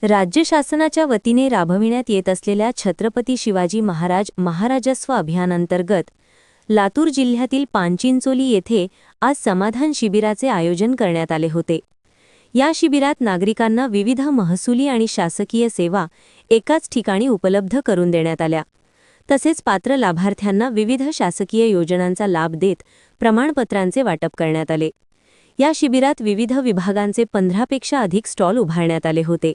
राज्य शासनाच्या वतीने राबविण्यात येत असलेल्या छत्रपती शिवाजी महाराज महाराजस्व अभियानांतर्गत लातूर जिल्ह्यातील पांचिंचोली येथे आज समाधान शिबिराचे आयोजन करण्यात आले होते। या शिबिरात नागरिकांना विविध महसुली आणि शासकीय सेवा एकाच ठिकाणी उपलब्ध करून देण्यात आल्या। तसेच पात्र लाभार्थ्यांना विविध शासकीय योजनांचा लाभ देत प्रमाणपत्रांचे वाटप करण्यात आले। या शिबिरात विविध विभागांचे 15 पेक्षा अधिक स्टॉल उभारण्यात आले होते।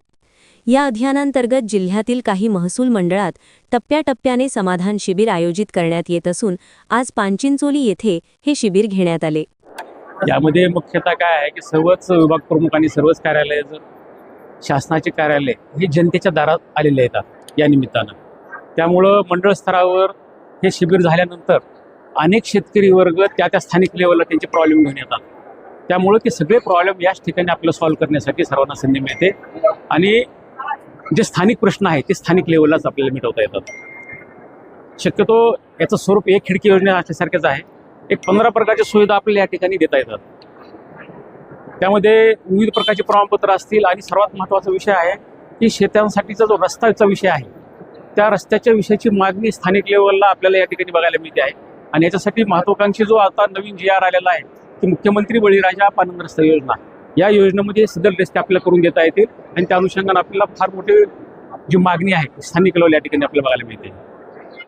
या अभियानांतर्गत जिल्ह्यातील काही महसूल मंडळात टप्प्याटप्प्याने समाधान शिबिर आयोजित करण्यात येत असून आज पांचिंचोली येथे हे शिबिर घेण्यात आले। यामध्ये मुख्यतः काय आहे की सर्वच विभाग प्रमुख आणि सर्वच कार्यालय शासनाचे कार्यालय हे जनतेच्या दारात आलेले आहेत या निमित्तानं। त्यामुळं मंडळ स्तरावर हे शिबिर झाल्यानंतर अनेक शेतकरी वर्ग त्या स्थानिक लेवलला त्यांचे प्रॉब्लेम घेऊन येतात। त्यामुळे ते सगळे प्रॉब्लेम याच ठिकाणी आपल्याला सॉल्व्ह करण्यासाठी सर्वांना संधी मिळते आणि जे स्थानिक प्रश्न आहेत ते स्थानिक लेवललाच आपल्याला मिटवता येतात। शक्यतो याचं स्वरूप एक खिडकी योजना असल्यासारखेच आहे। एक 15 प्रकारच्या सुविधा आपल्याला या ठिकाणी देता येतात। त्यामध्ये विविध प्रकारचे प्रमाणपत्र असतील आणि सर्वात महत्त्वाचा विषय आहे की शेतांसाठीचा जो रस्त्याचा विषय आहे त्या रस्त्याच्या विषयाची मागणी स्थानिक लेवलला आपल्याला या ठिकाणी बघायला मिळते आहे। आणि याच्यासाठी महत्त्वाकांक्षी जो आता नवीन GR आलेला आहे की मुख्यमंत्री बळीराजा पानंद रस्ता योजना, या योजनेमध्ये सदर रस्ते आपल्याला करून देता येतील आणि त्या अनुषंगाने आपल्याला फार मोठी जी मागणी आहे स्थानिक लेवल या ठिकाणी आपल्याला बघायला मिळते।